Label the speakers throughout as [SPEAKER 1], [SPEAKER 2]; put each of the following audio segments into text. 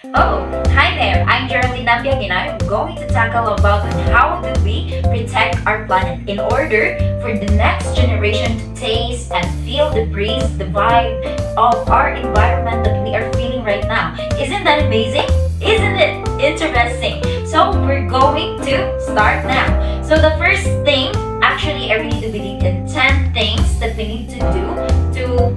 [SPEAKER 1] Oh, hi there. I'm Geraldine Nambiag and I'm going to tackle about on how do we protect our planet in order for the next generation to taste and feel the breeze, the vibe of our environment that we are feeling right now. Isn't that amazing? Isn't it interesting? So we're going to start now. So the first thing, actually I really do believe in 10 things that we need to do to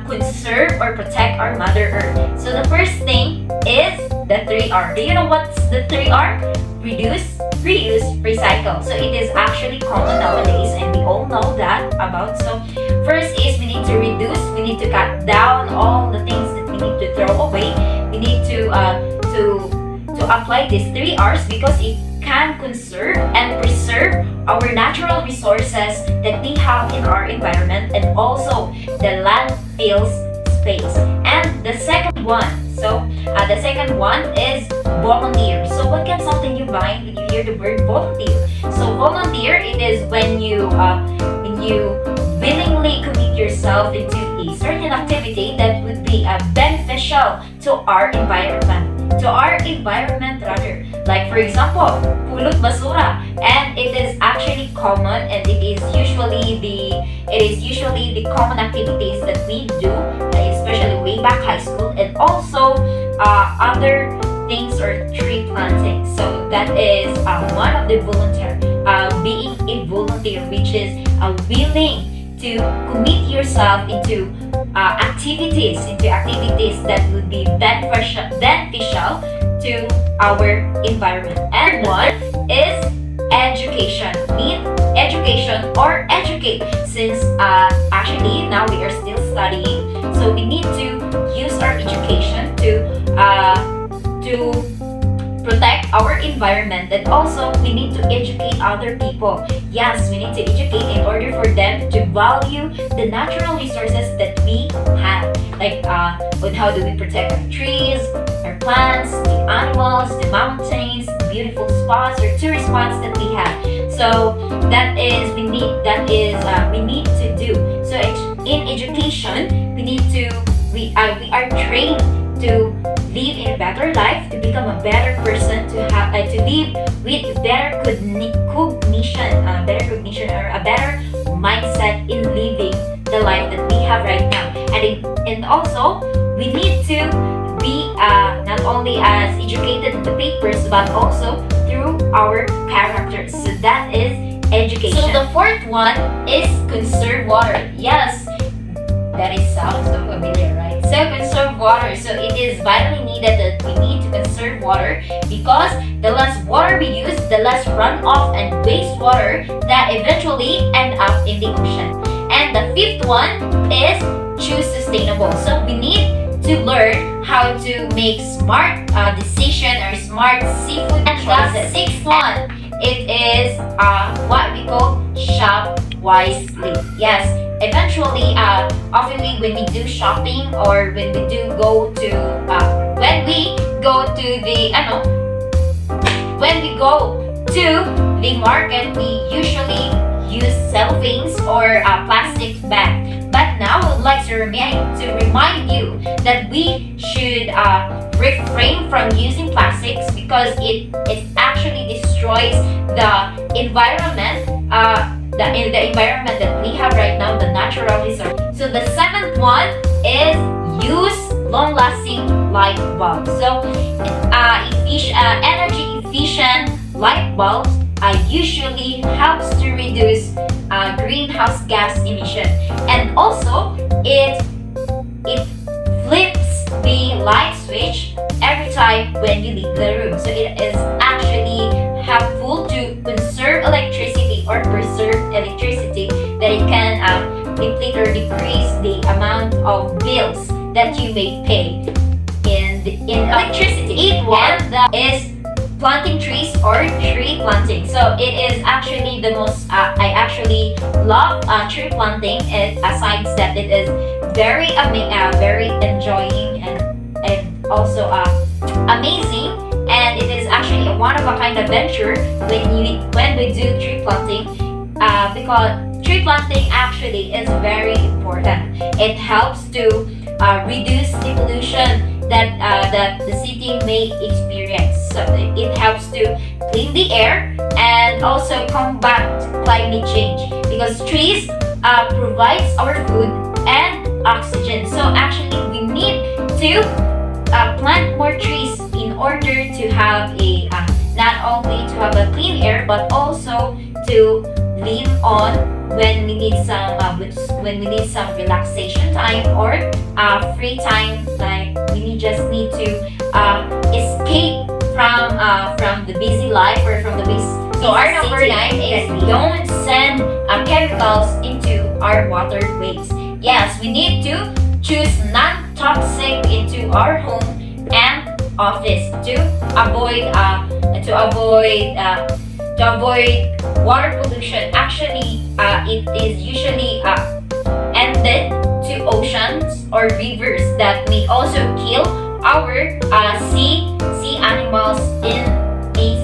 [SPEAKER 1] conserve or protect our Mother Earth. So the first thing is the 3R. Do you know what's the 3R? Reduce, reuse, recycle. So it is actually common nowadays and we all know that about. So first is we need to reduce, we need to cut down all the things that we need to throw away. We need to apply these 3Rs because it can conserve and preserve our natural resources that we have in our environment and also the landfills space. And the second one, the second one is volunteer. So what can something you mind when you hear the word volunteer? So volunteer, it is when you willingly commit yourself into a certain activity that would be beneficial to our environment. Rather. Like for example, pulot basura, and it is actually common and it is usually the common activities that we do, especially way back high school, and also other things or tree planting. So that is one of the volunteer, being a volunteer, which is willing to commit yourself into activities that would be beneficial to our environment. And one is education. Mean education or educate. Since actually now we are still studying, so we need to use our education to protect our environment, and also we need to educate other people. Yes, we need to educate in order for them to value the natural resources that we have, like on how do we protect our trees, our plants, the animals, the mountains, the beautiful spots or tourist spots that we have. So we need to do. So in education, we are trained to live in a better life, to become a better person, to live with better cognition or a better mindset in living the life that we have right now. And also we need to be not only as educated in the papers but also through our characters. So that is education. So the fourth one is conserve water. Yes, that sounds so familiar, right? So conserve water. So it is vitally needed that we need to conserve water because the less water we use, the less runoff and wastewater that eventually end up in the ocean. And the fifth one is choose sustainable. So we need to learn how to make smart decision or smart seafood choices. The sixth one, it is what we call shop wisely. Yes, eventually, oftenly when we do shopping or when we go to the market, we usually use cellophane or plastic bag. But now I would like to remind you that we should refrain from using plastics because it actually destroys the environment. The environment that we have right now, the natural resource. So the seventh one is use long-lasting light bulbs. So energy efficient light bulbs usually helps to reduce greenhouse gas emission, and also it flips the light switch every time when you leave the room. So it is actually helpful to conserve electricity or preserve electricity, that it can deplete or decrease the amount of bills that you may pay in electricity. Eighth one is planting trees or tree planting. So it is actually the most I actually love tree planting. Aside that it is very enjoying and also amazing, and it is actually a one-of-a-kind adventure when we do tree planting, because tree planting actually is very important. It helps to reduce the pollution that the city may experience. So it helps to clean the air and also combat climate change because trees provides our food and oxygen. So actually, we need to plant more trees in order to have a not only to have a clean air but also to lean on when we need some relaxation time or free time, like just need to escape from the busy life or from the busy. So our number 9 is don't send chemicals into our waterways. Yes, we need to choose non-toxic into our home and office to avoid water pollution. Actually, it is usually ended to oceans or rivers that may also kill our sea animals in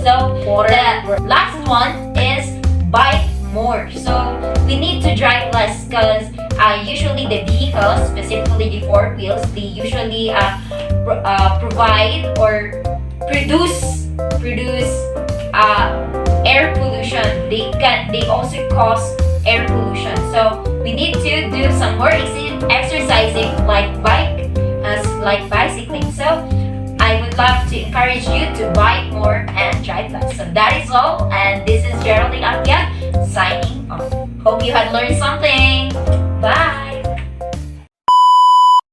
[SPEAKER 1] the water. The last one is bike more. So we need to drive less because usually the vehicles, specifically the four wheels, they usually provide or produce air pollution. They also cause air pollution. So we need to do some more exercising like bicycling. So I would love to encourage you to bike more and drive less. So that is all, and this is Geraldine Akyat signing off. Hope you had learned something. Bye!